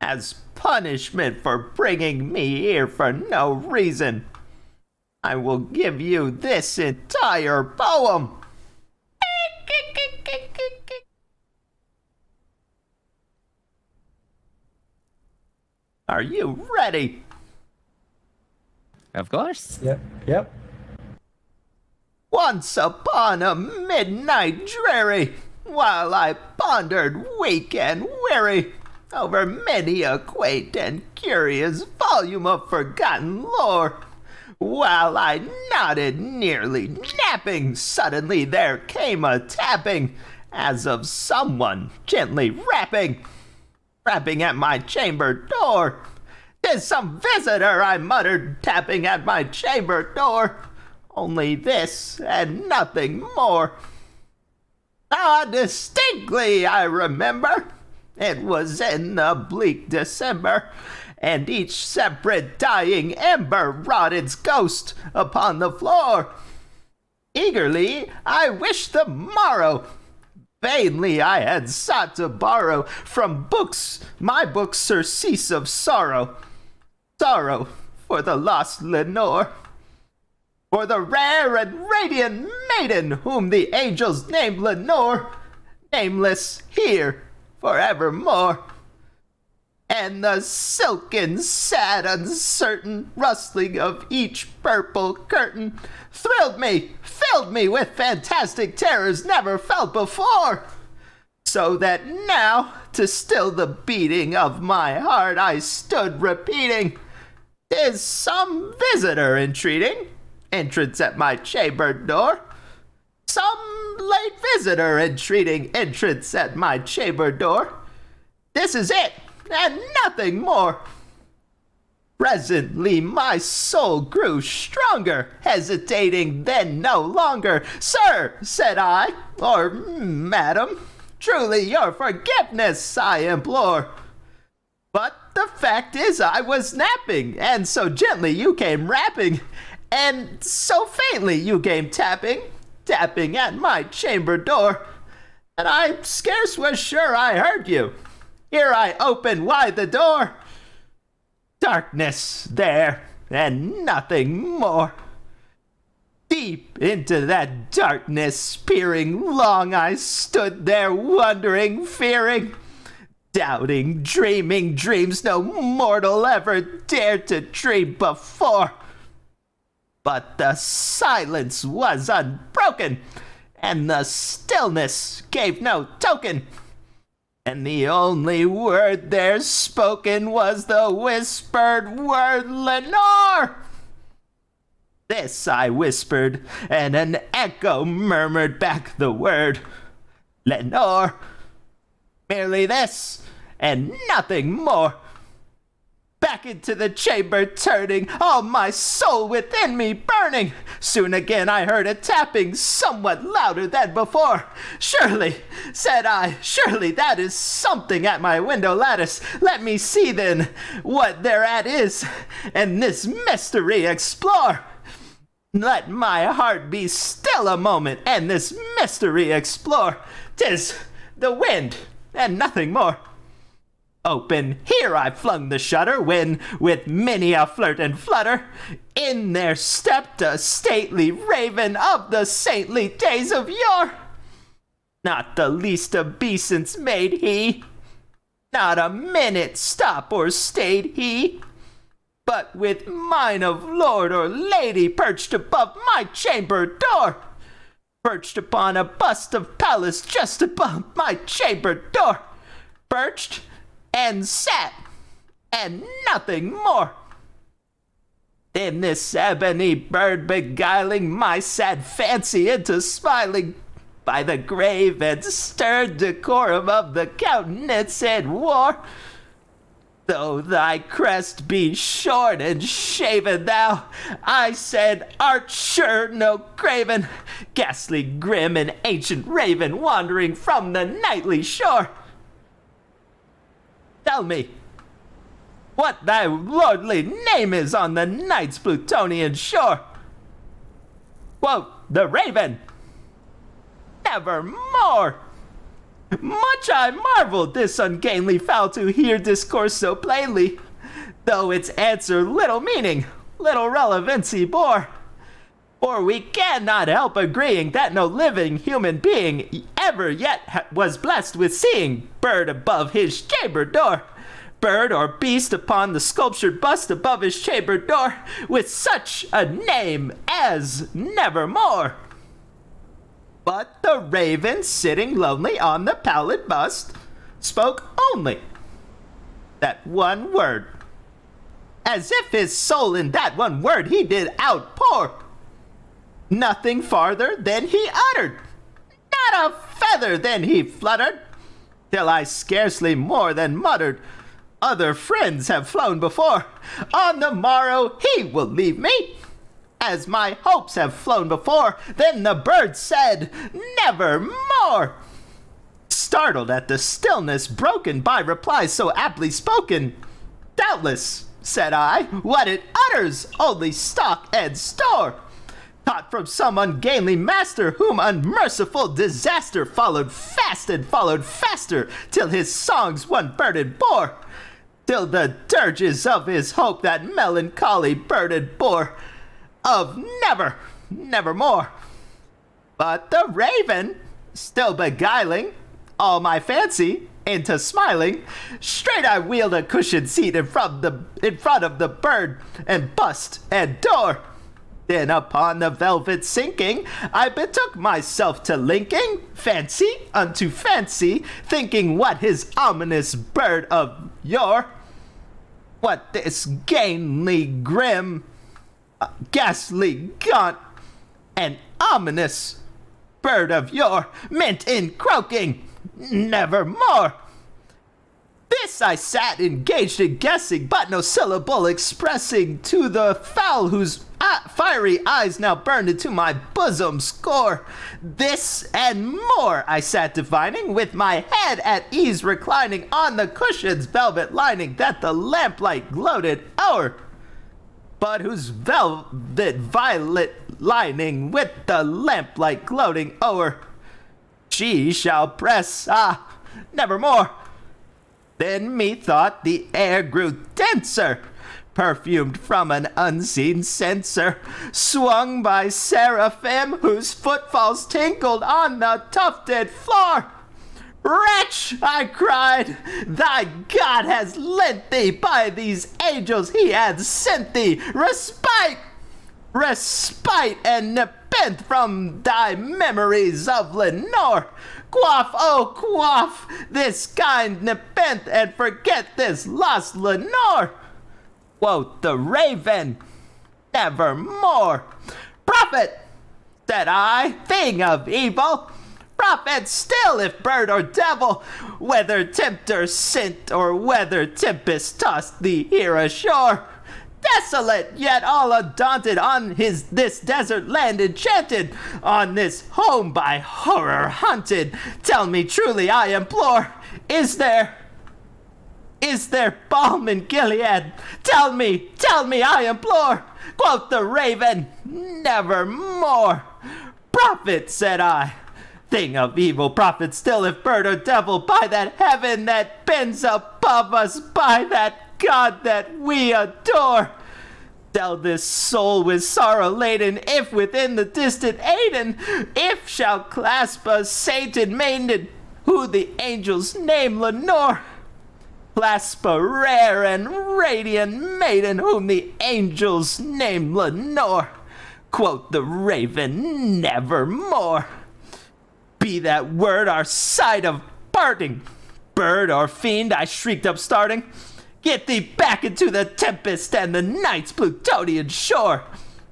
As punishment for bringing me here for no reason, I will give you this entire poem. Are you ready? Of course. Yep. Once upon a midnight dreary, while I pondered weak and weary over many a quaint and curious volume of forgotten lore, while I nodded nearly napping, suddenly there came a tapping, as of someone gently rapping at my chamber door. "'Tis some visitor," I muttered, tapping at my chamber door. Only this and nothing more. Ah, distinctly I remember. It was in the bleak December, and each separate dying ember wrought its ghost upon the floor. Eagerly I wished the morrow. Vainly I had sought to borrow from books my books surcease of sorrow. Sorrow for the lost Lenore, for the rare and radiant maiden whom the angels named Lenore, nameless here forevermore. And the silken, sad, uncertain rustling of each purple curtain thrilled me, filled me with fantastic terrors never felt before. So that now, to still the beating of my heart, I stood repeating, "'Tis some visitor entreating entrance at my chamber door. Some late visitor entreating entrance at my chamber door. This is it, and nothing more." Presently my soul grew stronger, hesitating then no longer. "Sir," said I, or "Madam, truly your forgiveness I implore. But the fact is I was napping, and so gently you came rapping, and so faintly you came tapping at my chamber door, that I scarce was sure I heard you. Here I opened wide the door. Darkness there, and nothing more. Deep into that darkness peering, long I stood there wondering, fearing, doubting, dreaming dreams no mortal ever dared to dream before. But the silence was unbroken, and the stillness gave no token, and the only word there spoken was the whispered word, "Lenore." This I whispered, and an echo murmured back the word, "Lenore." Merely this, and nothing more. Back into the chamber turning, all my soul within me burning. Soon again I heard a tapping, somewhat louder than before. "Surely," said I, "surely that is something at my window lattice. Let me see then what thereat is, and this mystery explore. Let my heart be still a moment, and this mystery explore. 'Tis the wind, and nothing more." Open, here I flung the shutter, when, with many a flirt and flutter, in there stepped a stately raven of the saintly days of yore. Not the least obeisance made he, not a minute stop or stayed he, but with mine of lord or lady perched above my chamber door, perched upon a bust of Pallas just above my chamber door, perched and sat, and nothing more. Then this ebony bird beguiling my sad fancy into smiling, by the grave and stern decorum of the countenance it wore. "Though thy crest be shorn and shaven, thou," I said, "art sure no craven, ghastly, grim, and ancient raven wandering from the nightly shore. Tell me what thy lordly name is on the night's Plutonian shore." Quoth the raven, "Nevermore." Much I marveled this ungainly fowl to hear discourse so plainly, though its answer little meaning, little relevancy bore. For we cannot help agreeing that no living human being ever yet was blessed with seeing bird above his chamber door, bird or beast upon the sculptured bust above his chamber door, with such a name as Nevermore. But the raven, sitting lonely on the pallid bust, spoke only that one word, as if his soul in that one word he did outpour. Nothing farther than he uttered, not a feather than he fluttered, till I scarcely more than muttered, other friends have flown before, on the morrow he will leave me. As my hopes have flown before, then the bird said, Nevermore. Startled at the stillness broken by replies so aptly spoken, doubtless, said I, what it utters, only stock and store, taught from some ungainly master, whom unmerciful disaster followed fast and followed faster, till his songs one burden bore, till the dirges of his hope that melancholy burden bore, of nevermore. But the raven, still beguiling all my fancy into smiling, straight I wheeled a cushioned seat in front of the bird and bust and door. Then upon the velvet sinking, I betook myself to linking fancy unto fancy, thinking what his ominous bird of yore, what this gainly grim, ghastly gaunt, and ominous bird of yore meant in croaking nevermore. This I sat engaged in guessing, but no syllable expressing to the fowl whose fiery eyes now burned into my bosom score. This and more I sat divining, with my head at ease reclining on the cushion's velvet lining that the lamplight gloated o'er, but whose velvet violet lining with the lamplight gloating o'er she shall press, nevermore. Then methought the air grew denser, perfumed from an unseen censer, swung by seraphim whose footfalls tinkled on the tufted floor. Wretch, I cried, thy God has lent thee, by these angels he hath sent thee, respite and nepenthe from thy memories of Lenore. Quaff, oh quaff, this kind nepenthe, and forget this lost Lenore. Quoth the raven, nevermore. Prophet, said I, thing of evil, prophet still, if bird or devil, whether tempter sent or whether tempest tossed thee here ashore. Desolate, yet all undaunted, on this desert land enchanted, on this home by horror haunted, tell me truly, I implore, is there balm in Gilead? Tell me, I implore. Quoth the raven, nevermore. Prophet, said I, thing of evil, prophet still, if bird or devil, by that heaven that bends above us, by that God that we adore. Tell this soul with sorrow laden, if within the distant Aden, if shall clasp a sainted maiden, who the angels name Lenore. Clasp a rare and radiant maiden, whom the angels name Lenore. Quoth the raven, nevermore. Be that word our side of parting, bird or fiend, I shrieked upstarting. Get thee back into the tempest and the night's Plutonian shore.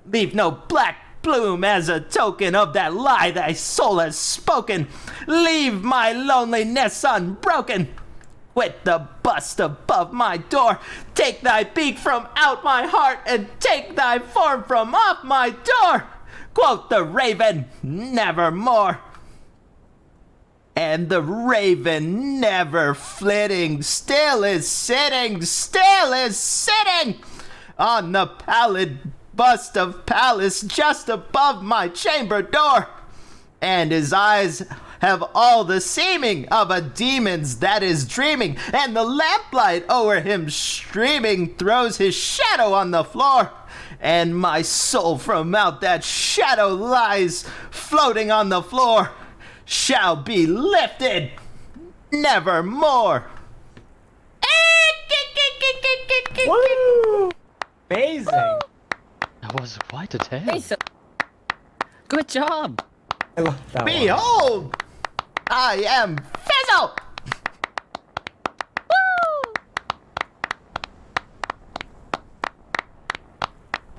Leave no black plume as a token of that lie thy soul has spoken. Leave my loneliness unbroken. Quit the bust above my door. Take thy beak from out my heart, and take thy form from off my door. Quoth the raven, nevermore. And the raven, never flitting, still is sitting on the pallid bust of Pallas just above my chamber door. And his eyes have all the seeming of a demon's that is dreaming, and the lamplight o'er him streaming throws his shadow on the floor. And my soul from out that shadow lies floating on the floor, shall be lifted nevermore. Woo! Amazing. That was quite a tale. Fizzle. Good job. I love that one. Behold, I am Fizzle.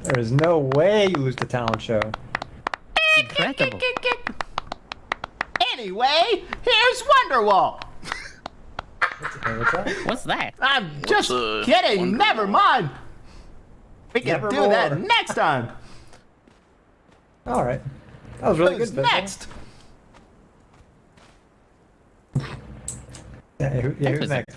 There is no way you lose the talent show. Incredible. Anyway, here's Wonderwall. What's that? What's that? I'm just kidding. Never mind. We can do that Nevermore. next time. All right. That was really Who's good. Fizzle. next? Yeah, who's Fizzle. next?